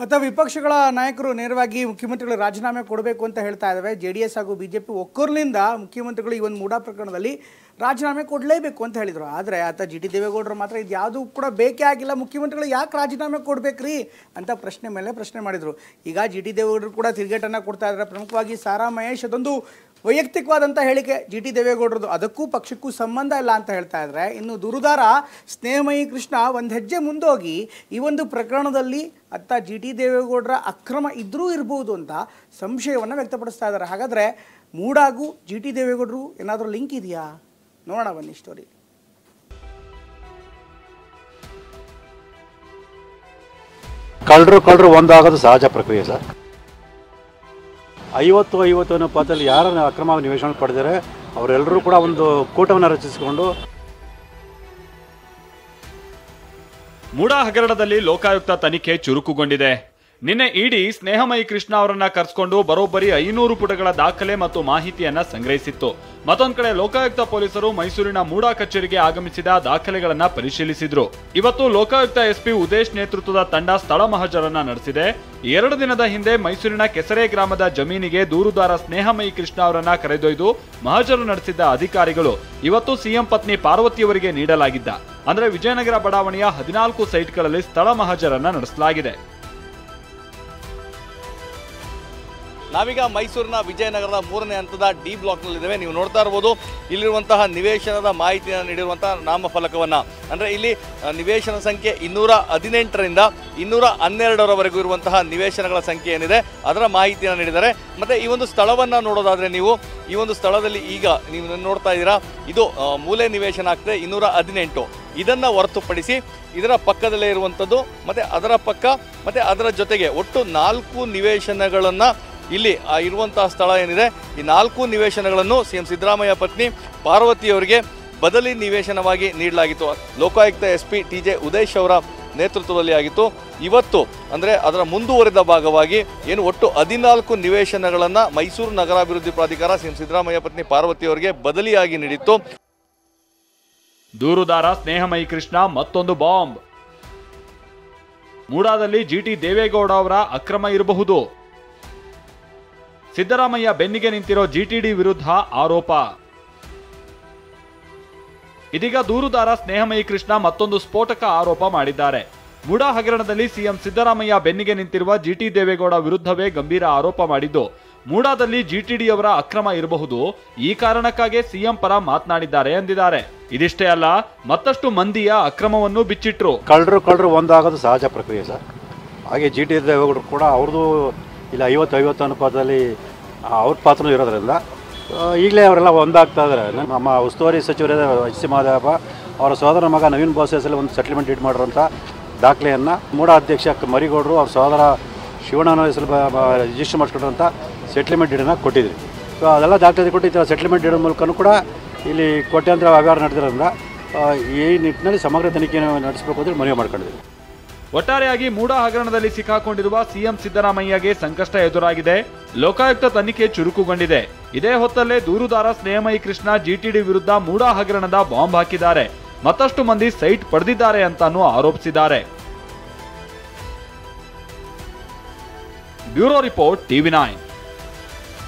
ಅಥವಾ ವಿಪಕ್ಷಗಳ ನಾಯಕರು ನೇರವಾಗಿ ಮುಖ್ಯಮಂತ್ರಿಗಳು ರಾಜೀನಾಮೆ ಕೊಡಬೇಕು ಅಂತ ಹೇಳ್ತಾ ಇದ್ದಾವೆ. ಜೆಡಿಎಸ್ ಹಾಗೂ ಬಿಜೆಪಿ ಒಕ್ಕೂರಿನಿಂದ ಮುಖ್ಯಮಂತ್ರಿಗಳು ಈ ಒಂದು ಮೂಡಾ ಪ್ರಕರಣದಲ್ಲಿ ರಾಜೀನಾಮೆ ಕೊಡಲೇಬೇಕು ಅಂತ ಹೇಳಿದರು. ಆದರೆ ಆತ ಜಿ ಟಿ ದೇವೇಗೌಡರು ಮಾತ್ರ ಇದು ಯಾವುದೂ ಕೂಡ ಬೇಕೇ ಆಗಿಲ್ಲ, ಮುಖ್ಯಮಂತ್ರಿಗಳು ಯಾಕೆ ರಾಜೀನಾಮೆ ಕೊಡಬೇಕ್ರಿ ಅಂತ ಪ್ರಶ್ನೆ ಮೇಲೆ ಪ್ರಶ್ನೆ ಮಾಡಿದರು. ಈಗ ಜಿ ಟಿ ದೇವೇಗೌಡರು ಕೂಡ ತಿರುಗೇಟನ್ನು ಕೊಡ್ತಾ ಇದ್ದಾರೆ. ಪ್ರಮುಖವಾಗಿ ಸಾರಾ ಮಹೇಶ್ ಅದೊಂದು ವೈಯಕ್ತಿಕವಾದಂಥ ಹೇಳಿಕೆ ಜಿ ಟಿ ದೇವೇಗೌಡರದು, ಅದಕ್ಕೂ ಪಕ್ಷಕ್ಕೂ ಸಂಬಂಧ ಇಲ್ಲ ಅಂತ ಹೇಳ್ತಾ ಇದ್ದಾರೆ. ಇನ್ನು ದೂರುದಾರ ಸ್ನೇಹಮಯಿ ಕೃಷ್ಣ ಒಂದು ಹೆಜ್ಜೆ ಮುಂದೋಗಿ ಈ ಒಂದು ಪ್ರಕರಣದಲ್ಲಿ ಅತ್ತ ಜಿ ಟಿ ದೇವೇಗೌಡರ ಅಕ್ರಮ ಇದ್ರೂ ಇರ್ಬೋದು ಅಂತ ಸಂಶಯವನ್ನು ವ್ಯಕ್ತಪಡಿಸ್ತಾ ಇದ್ದಾರೆ. ಹಾಗಾದರೆ ಮೂಡಾಗೂ ಜಿ ಟಿ ದೇವೇಗೌಡರು ಏನಾದರೂ ಲಿಂಕ್ ಇದೆಯಾ? ನೋಡೋಣ ಬನ್ನಿ ಸ್ಟೋರಿ. ಕಳ್ಳರು ಒಂದಾಗೋದು ಸಹಜ ಪ್ರಕ್ರಿಯೆ ಸರ್. 50 ಅನುಪಾತದಲ್ಲಿ ಯಾರನ್ನು ಅಕ್ರಮ ನಿವೇಶನ ಪಡೆದರೆ ಅವರೆಲ್ಲರೂ ಕೂಡ ಒಂದು ಕೂಟವನ್ನು ರಚಿಸಿಕೊಂಡು ಮೂಡಾ ಹಗರಣದಲ್ಲಿ ಲೋಕಾಯುಕ್ತ ತನಿಖೆ ಚುರುಕುಗೊಂಡಿದೆ. ನಿನ್ನೆ ಇಡಿ ಸ್ನೇಹಮಯಿ ಕೃಷ್ಣ ಅವರನ್ನ ಕರೆಸಿಕೊಂಡು ಬರೋಬ್ಬರಿ 500 ಪುಟಗಳ ದಾಖಲೆ ಮತ್ತು ಮಾಹಿತಿಯನ್ನ ಸಂಗ್ರಹಿಸಿತ್ತು. ಮತ್ತೊಂದು ಕಡೆ ಲೋಕಾಯುಕ್ತ ಪೊಲೀಸರು ಮೈಸೂರಿನ ಮೂಡಾ ಕಚೇರಿಗೆ ಆಗಮಿಸಿದ ದಾಖಲೆಗಳನ್ನ ಪರಿಶೀಲಿಸಿದ್ರು. ಇವತ್ತು ಲೋಕಾಯುಕ್ತ ಎಸ್ಪಿ ಉದೇಶ್ ನೇತೃತ್ವದ ತಂಡ ಸ್ಥಳ ಮಹಜರನ್ನ ನಡೆಸಿದೆ. 2 ದಿನದ ಹಿಂದೆ ಮೈಸೂರಿನ ಕೆಸರೆ ಗ್ರಾಮದ ಜಮೀನಿಗೆ ದೂರುದಾರ ಸ್ನೇಹಮಯಿ ಕೃಷ್ಣ ಅವರನ್ನ ಕರೆದೊಯ್ದು ಮಹಜರು ನಡೆಸಿದ್ದ ಅಧಿಕಾರಿಗಳು ಇವತ್ತು ಸಿಎಂ ಪತ್ನಿ ಪಾರ್ವತಿಯವರಿಗೆ ನೀಡಲಾಗಿದ್ದ ಅಂದ್ರೆ ವಿಜಯನಗರ ಬಡಾವಣೆಯ 14 ಸೈಟ್ಗಳಲ್ಲಿ ಸ್ಥಳ ಮಹಜರನ್ನ ನಡೆಸಲಾಗಿದೆ. ನಾವೀಗ ಮೈಸೂರಿನ ವಿಜಯನಗರದ 3ನೇ ಹಂತದ ಡಿ ಬ್ಲಾಕ್ನಲ್ಲಿದ್ದೇವೆ. ನೀವು ನೋಡ್ತಾ ಇರ್ಬೋದು ಇಲ್ಲಿರುವಂತಹ ನಿವೇಶನದ ಮಾಹಿತಿಯನ್ನು ನೀಡಿರುವಂತಹ ನಾಮಫಲಕವನ್ನು, ಅಂದರೆ ಇಲ್ಲಿ ನಿವೇಶನ ಸಂಖ್ಯೆ 218ರಿಂದ 212ರವರೆಗೂ ಇರುವಂತಹ ನಿವೇಶನಗಳ ಸಂಖ್ಯೆ ಏನಿದೆ ಅದರ ಮಾಹಿತಿಯನ್ನು ನೀಡಿದ್ದಾರೆ. ಮತ್ತು ಈ ಒಂದು ಸ್ಥಳವನ್ನು ನೋಡೋದಾದರೆ ನೀವು ಈ ಒಂದು ಸ್ಥಳದಲ್ಲಿ ಈಗ ನೀವು ನೋಡ್ತಾ ಇದ್ದೀರಾ, ಇದು ಮೂಲೆ ನಿವೇಶನ ಆಗ್ತದೆ 218. ಇದನ್ನು ಹೊರತುಪಡಿಸಿ ಇದರ ಪಕ್ಕದಲ್ಲೇ ಇರುವಂಥದ್ದು ಮತ್ತು ಅದರ ಪಕ್ಕ ಮತ್ತು ಅದರ ಜೊತೆಗೆ ಒಟ್ಟು 4 ನಿವೇಶನಗಳನ್ನು ಇಲ್ಲಿ ಇರುವಂತಹ ಸ್ಥಳ ಏನಿದೆ ಈ 4 ನಿವೇಶನಗಳನ್ನು ಸಿಎಂ ಸಿದ್ದರಾಮಯ್ಯ ಪತ್ನಿ ಪಾರ್ವತಿಯವರಿಗೆ ಬದಲಿ ನಿವೇಶನವಾಗಿ ನೀಡಲಾಗಿತ್ತು. ಲೋಕಾಯುಕ್ತ ಎಸ್ಪಿ ಟಿ.ಜೆ. ಉದೇಶ್ ಅವರ ನೇತೃತ್ವದಲ್ಲಿ ಆಗಿತ್ತು. ಇವತ್ತು ಅಂದರೆ ಅದರ ಮುಂದುವರೆದ ಭಾಗವಾಗಿ ಏನು ಒಟ್ಟು 14 ನಿವೇಶನಗಳನ್ನು ಮೈಸೂರು ನಗರಾಭಿವೃದ್ಧಿ ಪ್ರಾಧಿಕಾರ ಸಿಎಂ ಸಿದ್ದರಾಮಯ್ಯ ಪತ್ನಿ ಪಾರ್ವತಿಯವರಿಗೆ ಬದಲಿಯಾಗಿ ನೀಡಿತ್ತು. ದೂರುದಾರ ಸ್ನೇಹಮಯಿ ಕೃಷ್ಣ ಮತ್ತೊಂದು ಬಾಂಬ್. ಮೂಡಾದಲ್ಲಿ ಜಿ ಟಿ ದೇವೇಗೌಡ ಅವರ ಅಕ್ರಮ ಇರಬಹುದು. ಸಿದ್ದರಾಮಯ್ಯ ಬೆನ್ನಿಗೆ ನಿಂತಿರೋ ಜಿಟಿಡಿ ವಿರುದ್ಧ ಆರೋಪ. ಇದೀಗ ದೂರುದಾರ ಸ್ನೇಹಮಯಿ ಕೃಷ್ಣ ಮತ್ತೊಂದು ಸ್ಫೋಟಕ ಆರೋಪ ಮಾಡಿದ್ದಾರೆ. ಮೂಡಾ ಹಗರಣದಲ್ಲಿ ಸಿಎಂ ಸಿದ್ದರಾಮಯ್ಯ ಬೆನ್ನಿಗೆ ನಿಂತಿರುವ ಜಿಟಿ ದೇವೇಗೌಡ ವಿರುದ್ಧವೇ ಗಂಭೀರ ಆರೋಪ ಮಾಡಿದ್ದು, ಮೂಡಾದಲ್ಲಿ ಜಿಟಿಡಿ ಅವರ ಅಕ್ರಮ ಇರಬಹುದು, ಈ ಕಾರಣಕ್ಕಾಗಿ ಸಿಎಂ ಪರ ಮಾತನಾಡಿದ್ದಾರೆ ಎಂದಿದ್ದಾರೆ. ಇದಿಷ್ಟೇ ಅಲ್ಲ, ಮತ್ತಷ್ಟು ಮಂದಿಯ ಅಕ್ರಮವನ್ನು ಬಿಚ್ಚಿಟ್ರು. ಕಳ್ಳರು ಒಂದಾಗೋದು ಸಹಜ ಪ್ರಕ್ರಿಯೆ ಸರ್. ಹಾಗೆ ಜಿ ಟಿ ದೇವೇಗೌಡರು ಕೂಡ ಅವ್ರದ್ದು ಇಲ್ಲ 50 ಅನುಪಾತದಲ್ಲಿ ಅವ್ರ ಪಾತ್ರನೂ ಇರೋದ್ರಿಂದ ಈಗಲೇ ಅವರೆಲ್ಲ ಒಂದಾಗ್ತಾ ಇದ್ದಾರೆ. ನಮ್ಮ ಉಸ್ತುವಾರಿ ಸಚಿವರಾದ ಎಚ್ ಸಿ ಮಹದೇವಪ್ಪ ಅವರ ಸಹೋದರ ಮಗ ನವೀನ್ ಬೋಸೆಸಲ್ಲಿ ಒಂದು ಸೆಟ್ಲ್ಮೆಂಟ್ ಡೀಡ್ ಮಾಡಿರೋಂಥ ದಾಖಲೆಯನ್ನು ಮೂಡಾ ಅಧ್ಯಕ್ಷ ಮರಿಗೌಡರು ಅವ್ರ ಸಹೋದರ ಶಿವಣ್ಣನ ಹೆಸರು ರಿಜಿಸ್ಟರ್ ಮಾಡಿಸ್ಕೊಂಡ್ರಂಥ ಸೆಟ್ಲ್ಮೆಂಟ್ ಡೀಡನ್ನು ಕೊಟ್ಟಿದ್ವಿ. ಸೊ ಅದೆಲ್ಲ ದಾಖಲೆ ಕೊಟ್ಟು ಈ ಥರ ಸೆಟ್ಲ್ಮೆಂಟ್ ಡೀಡ್ ಮೂಲಕನೂ ಕೂಡ ಇಲ್ಲಿ ಕೋಟ್ಯಾಂತರ ವ್ಯವಹಾರ ನಡೆದಿರೋದ್ರಿಂದ ಈ ನಿಟ್ಟಿನಲ್ಲಿ ಸಮಗ್ರ ತನಿಖೆಯನ್ನು ನಡೆಸಬೇಕು ಅಂತ ಮನವಿ ಮಾಡ್ಕೊಂಡಿದ್ವಿ. ಒಟ್ಟಾರೆಯಾಗಿ ಮೂಡಾ ಹಗರಣದಲ್ಲಿ ಸಿಕ್ಕಾಕೊಂಡಿರುವ ಸಿಎಂ ಸಿದ್ದರಾಮಯ್ಯಗೆ ಸಂಕಷ್ಟ ಎದುರಾಗಿದೆ. ಲೋಕಾಯುಕ್ತ ತನಿಖೆ ಚುರುಕುಗೊಂಡಿದೆ. ಇದೇ ಹೊತ್ತಲ್ಲೇ ದೂರುದಾರ ಸ್ನೇಹಮಯಿ ಕೃಷ್ಣ ಜಿಟಿಡಿ ವಿರುದ್ಧ ಮೂಡಾ ಹಗರಣದ ಬಾಂಬ್ ಹಾಕಿದ್ದಾರೆ. ಮತ್ತಷ್ಟು ಮಂದಿ ಸೈಟ್ ಪಡೆದಿದ್ದಾರೆ ಅಂತಾನೂ ಆರೋಪಿಸಿದ್ದಾರೆ. Bureau report TV9.